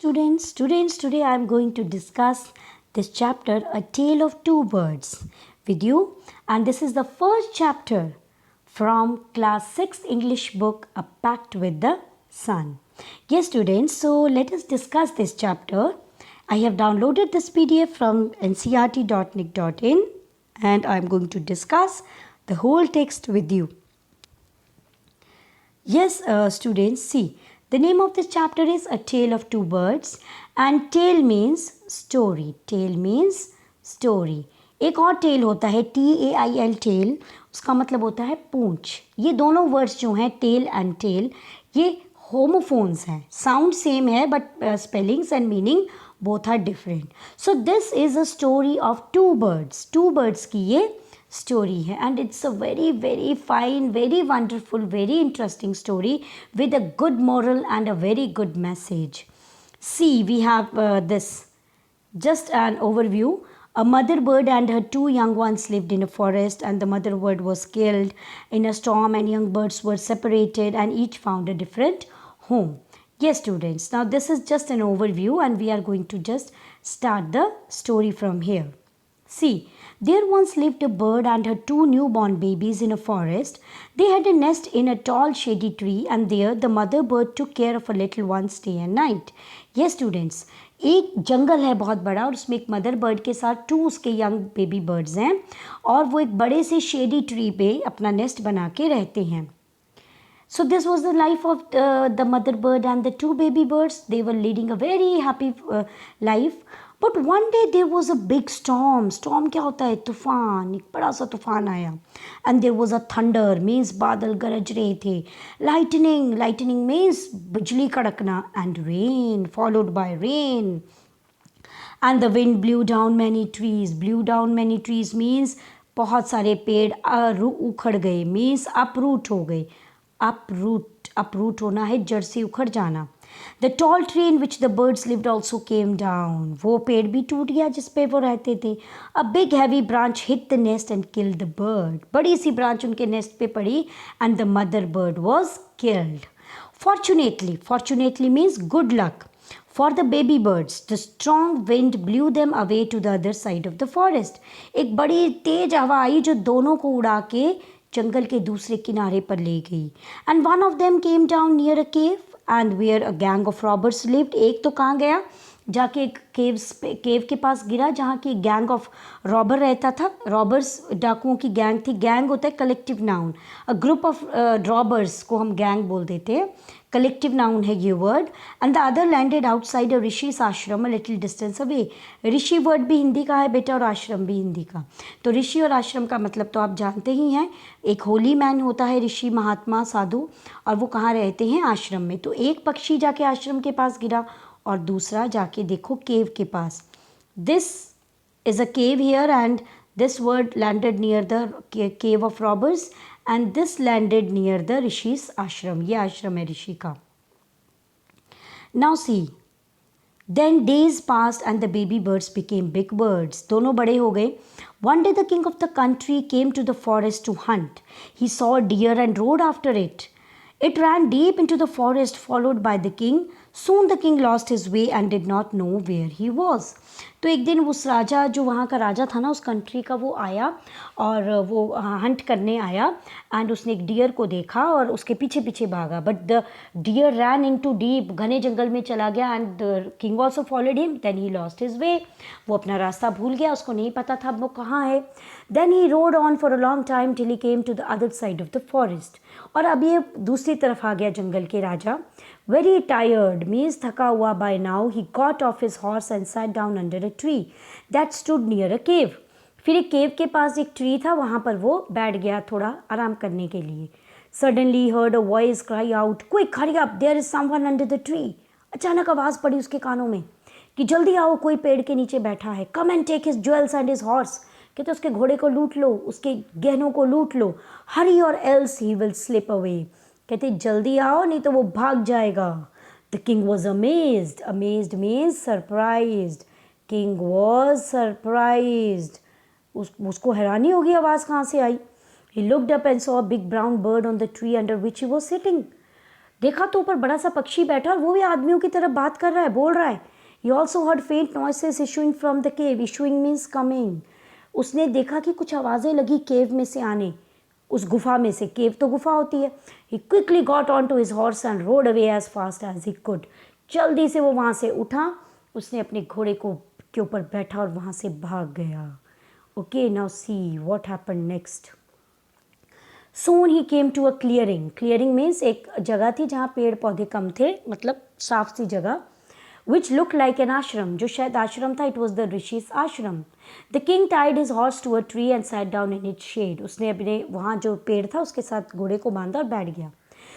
Students, today I am going to discuss this chapter, A Tale of Two Birds, with you. And this is the first chapter from class 6 English book, A Pact with the Sun. Yes, students, so let us discuss this chapter. I have downloaded this PDF from ncrt.nic.in and I am going to discuss the whole text with you. Yes, students, see, the name of this chapter is A Tale of Two Birds and tale means story. Tale means story. एक और tell होता है TAIL tell, उसका मतलब होता है पूंछ. ये दोनों वर्ड्स जो हैं टेल एंड टेल ये होमोफोन्स हैं. साउंड सेम है but spellings and meaning both are different. So this is a story of two birds. Two birds की ये story hai, and it's a very fine, very wonderful, very interesting story with a good moral and a very good message. See, we have this just an overview. A mother bird and her two young ones lived in a forest, and the mother bird was killed in a storm, and young birds were separated and each found a different home. Yes, students, now this is just an overview and we are going to just start the story from here. See, there once lived a bird and her two newborn babies in a forest. They had a nest in a tall shady tree and there the mother bird took care of her little ones day and night. Yes students, एक जंगल है बहुत बड़ा और उसमें एक mother bird के साथ to उसके यंग बेबी बर्ड्स हैं और वो एक बड़े से शेडी ट्री पे अपना नेस्ट बना के रहते हैं. So this was the life of the mother bird and the two baby birds. They were leading a very happy life. But one day there was a big storm. Storm क्या होता है? तूफान. एक बड़ा सा तूफान आया. And there was a thunder, means बादल गरज रहे थे. Lightning means बिजली कड़कना. And rain, followed by rain. And the wind blew down many trees. Blew down many trees means बहुत सारे पेड़ उखड़ गए. Means uproot हो गए. Uproot होना है जड़ से उखड़ जाना. The tall tree in which the birds lived also came down. वो पेड़ भी टूट गया जिस पे वो रहते थे. A big heavy branch hit the nest and killed the bird. बड़ी सी branch उनके nest पे पड़ी and the mother bird was killed. Fortunately means good luck. For the baby birds, the strong wind blew them away to the other side of the forest. एक बड़ी तेज हवा आई जो दोनों को उड़ा के जंगल के दूसरे किनारे पर ले गई. And one of them came down near a cave and where a gang of robbers lived. एक तो कहाँ गया? जाके एक केव के पास गिरा जहाँ की गैंग ऑफ रॉबर रहता था. रॉबर्स डाकुओं की गैंग थी. गैंग होता है collective noun. A group of robbers को हम गैंग बोल देते हैं. कलेक्टिव नाउन है ये word. And the other landed outside a rishi's ashram a little distance away. Rishi word भी हिंदी का है बेटा और आश्रम भी हिंदी का. तो ऋषि और आश्रम का मतलब तो आप जानते ही हैं. एक होली मैन होता है ऋषि, महात्मा, साधु, और वो कहाँ रहते हैं? आश्रम में. तो एक पक्षी जाके आश्रम के पास गिरा और दूसरा जाके देखो केव के पास. This is a cave here and this word landed near the cave of robbers and this landed near the Rishi's ashram. ये आश्रम है ऋषि का. Now see, then days passed and the baby birds became big birds. दोनों बड़े हो गए. One day the king of the country came to the forest to hunt. He saw a deer and rode after it. It ran deep into the forest followed by the king. Soon the king lost his way and did not know where he was. तो एक दिन उस राजा जो वहाँ का राजा था ना उस कंट्री का, वो आया और वो हंट करने आया एंड उसने एक डियर को देखा और उसके पीछे पीछे भागा. But the deer ran into deep, घने जंगल में चला गया and the king also followed him. Then he lost his way. वो अपना रास्ता भूल गया, उसको नहीं पता था वो कहाँ है. Then he rode on for a long time till he came to the other side of the forest. और अब ये दूसरी तरफ आ गया जंगल के राजा. Very tired means थका हुआ. By now he got off his horse and sat down under a tree that stood near a cave. फिर एक केव के पास एक ट्री था, वहाँ पर वो बैठ गया थोड़ा आराम करने के लिए. Suddenly he heard a voice cry out, "Quick, hurry up! There is someone under the tree." अचानक आवाज़ पड़ी उसके कानों में कि जल्दी आओ, कोई पेड़ के नीचे बैठा है. Come and take his jewels and his horse. कहते उसके घोड़े को लूट लो, उसके गहनों को लूट लो. Hurry or else he will slip away. कहते जल्दी आओ नहीं तो वो भाग जाएगा. The king was amazed. Amazed means surprised. King was surprised. उसको हैरानी होगी आवाज़ कहाँ से आई. He looked up and saw a big brown bird on the tree under which he was sitting. देखा तो ऊपर बड़ा सा पक्षी बैठा और वो भी आदमियों की तरफ बात कर रहा है, बोल रहा है. He also heard faint noises issuing from the cave. Issuing means coming. उसने देखा कि कुछ आवाज़ें लगी केव में से आने, उस गुफा में से. केव तो गुफा होती है. He quickly got onto his horse and rode away as fast as he could. जल्दी से वो वहाँ से उठा, उसने अपने घोड़े को के ऊपर बैठा और वहाँ से भाग गया. Okay, now see what happened next. Soon he came to a clearing. Clearing means एक जगह थी जहाँ पेड़ पौधे कम थे, मतलब साफ सी जगह. Which looked like an ashram, जो शायद आश्रम था. It was the rishis ashram. The king tied his horse to a tree and sat down in its shade. उसने अपने वहाँ जो पेड़ था उसके साथ घोड़े को बांधा और बैठ गया.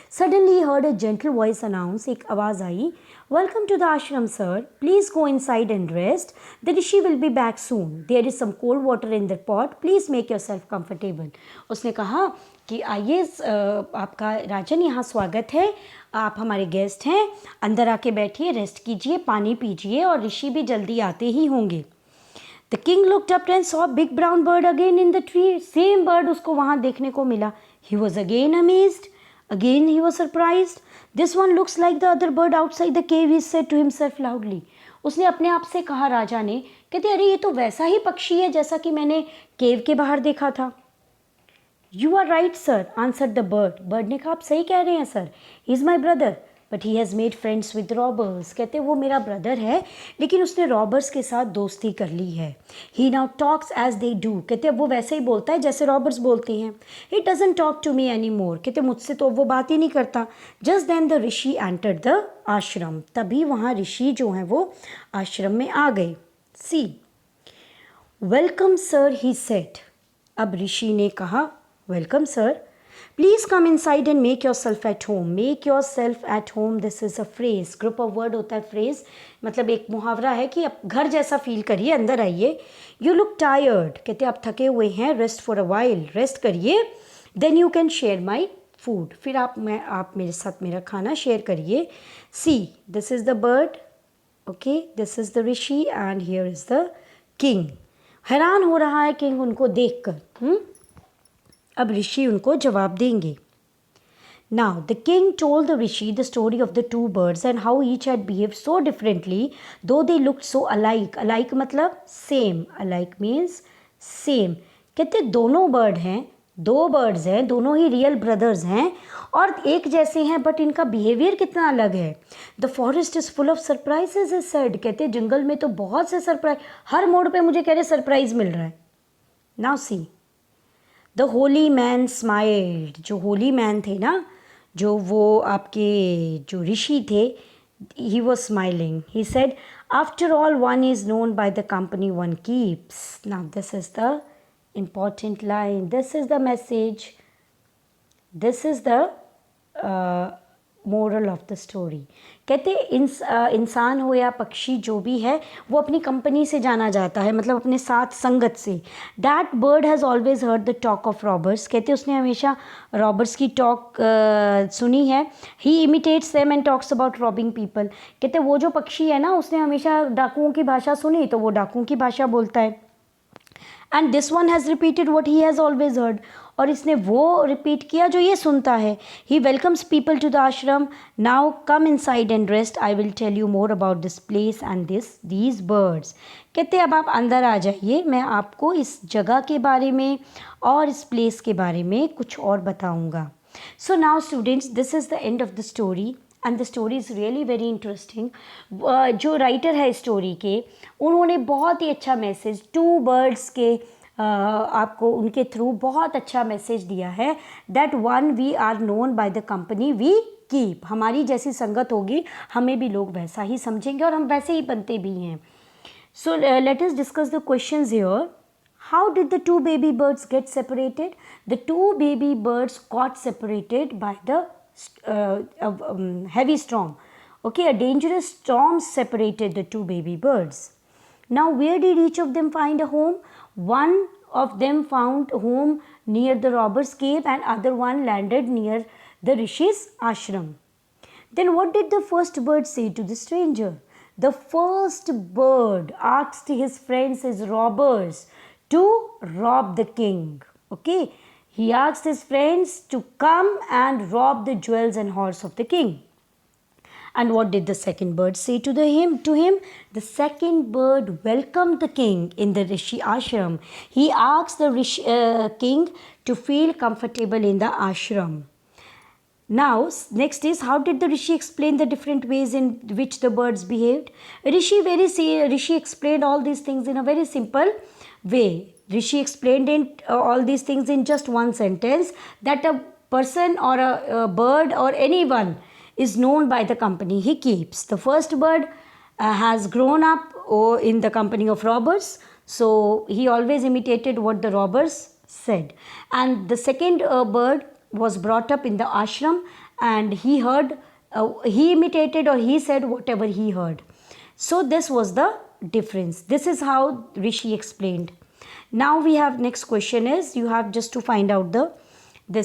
Suddenly he heard a gentle voice announce, एक आवाज़ आई, Welcome to the ashram, sir. Please go inside and rest. The rishi will be back soon. There is some cold water in the pot. Please make yourself comfortable. उसने कहा कि आइए आपका राजन, यहाँ स्वागत है, आप हमारे गेस्ट हैं, अंदर आके बैठिए, रेस्ट कीजिए, पानी पीजिए और ऋषि भी जल्दी आते ही होंगे. The king looked up and saw a big brown bird again in the tree. Same bird उसको वहाँ देखने को मिला. He was again amazed. Again he was surprised. This one looks like the other bird outside the cave, he said to himself loudly. उसने अपने आप से कहा, राजा ने, कहते अरे ये तो वैसा ही पक्षी है जैसा कि मैंने केव के बाहर देखा था. You are right, sir, answered the bird. Bird ने कहा, आप सही कह रहे हैं sir. He is my brother, but he has made friends with robbers. कहते वो मेरा ब्रदर है, लेकिन उसने रॉबर्स के साथ दोस्ती कर ली है. He now talks as they do. कहते वो वैसे ही बोलता है जैसे रॉबर्स बोलते हैं. He doesn't talk to me anymore. कहते मुझसे तो वो बात ही नहीं करता. Just then the rishi entered the ashram. तभी वहाँ ऋषि जो हैं वो आश्रम में आ गए. See, welcome sir, he said. अब ऋषि ने कहा, Welcome, sir. Please come inside and make yourself at home. Make yourself at home. This is a phrase. Group of word होता है phrase. मतलब एक मुहावरा है कि आप घर जैसा फील करिए, अंदर आइए. You look tired. कहते आप थके हुए हैं. Rest for a while. Rest करिए. Then you can share my food. फिर आप मेरे साथ मेरा खाना शेयर करिए. See, this is the bird. Okay, this is the rishi and here is the king. हैरान हो रहा है किंग उनको देखकर. अब ऋषि उनको जवाब देंगे. Now the king told the rishi the story of the two birds and how each had behaved so differently though they looked so alike. Alike मतलब same. Alike means same. कहते दोनों बर्ड हैं, दो बर्ड्स हैं, दोनों ही real brothers हैं और एक जैसे हैं, बट इनका बिहेवियर कितना अलग है. The forest is full of surprises is said. कहते जंगल में तो बहुत से सरप्राइज, हर मोड़ पे मुझे कह रहे सरप्राइज मिल रहा है. Now see, the Holi man smiled. जो होली मैन थे ना, जो वो आपके जो ऋषि थे, he was smiling. He said, after all one is known by the company one keeps. Now this is the important line. This is the message. This is the moral of the story. कहते इंसान हो या पक्षी जो भी है वो अपनी कंपनी से जाना जाता है, मतलब अपने साथ संगत से. That bird has always heard the talk of robbers. कहते उसने हमेशा रॉबर्स की टॉक सुनी है. He imitates them and talks about robbing people. कहते वो जो पक्षी है ना, उसने हमेशा डाकुओं की भाषा सुनी तो वो डाकुओं की भाषा बोलता है. And this one has repeated what he has always heard. और इसने वो रिपीट किया जो ये सुनता है. He welcomes people to the ashram. Now come inside and rest. I will tell you more about this place and these birds. कहते अब आप अंदर आ जाइए, मैं आपको इस जगह के बारे में और इस प्लेस के बारे में कुछ और बताऊँगा. So now students, this is the end of the story and the story is really very interesting. जो राइटर है स्टोरी के, उन्होंने बहुत ही अच्छा मैसेज टू बर्ड्स के आपको उनके थ्रू बहुत अच्छा मैसेज दिया है. That one we are known by the company we keep. हमारी जैसी संगत होगी हमें भी लोग वैसा ही समझेंगे और हम वैसे ही बनते भी हैं. So let us discuss the questions here. How did the two baby birds get separated? The two baby birds got separated by the heavy storm. Okay, a dangerous storm separated the two baby birds. Now, where did each of them find a home? One of them found home near the robber's cave and other one landed near the Rishi's ashram. Then what did the first bird say to the stranger? The first bird asked his friends, his robbers, to rob the king. Okay, He asked his friends to come and rob the jewels and horse of the king. And what did the second bird say to him? The second bird welcomed the king in the Rishi ashram. He asked the king to feel comfortable in the ashram. Now, next is, how did the Rishi explain the different ways in which the birds behaved? Rishi explained all these things in a very simple way. Rishi explained all these things in just one sentence, that a person or a bird or anyone is known by the company he keeps. The first bird has grown up in the company of robbers, so he always imitated what the robbers said. And the second bird was brought up in the ashram, and he imitated, or he said whatever he heard. So this was the difference. This is how Rishi explained. Now we have, next question is, you have just to find out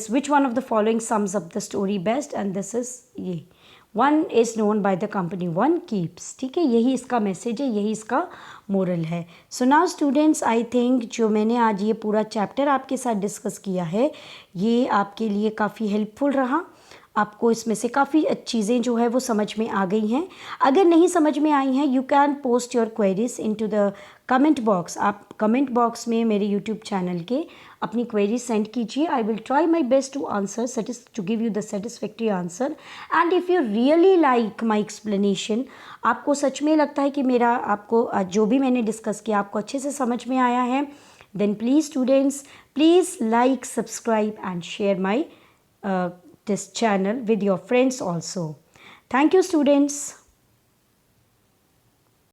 which one of the following sums up the story best, and this is ये. One is known by the company one keeps. ठीक है, यही इसका message है, यही इसका moral है. So now students, I think जो मैंने आज ये पूरा चैप्टर आपके साथ डिस्कस किया है, ये आपके लिए काफ़ी हेल्पफुल रहा. आपको इसमें से काफ़ी चीज़ें जो है वो समझ में आ गई हैं. अगर नहीं समझ में आई हैं, you can post your queries into the comment box. आप कमेंट बॉक्स में मेरे यूट्यूब चैनल के अपनी क्वेरी सेंड कीजिए. I will try my best to answer, to give you the satisfactory answer. And if you really like my explanation, आपको सच में लगता है कि मेरा आपको जो भी मैंने डिस्कस किया आपको अच्छे से समझ में आया है, then please students, please like, subscribe and share my this channel with your friends also. Thank you students.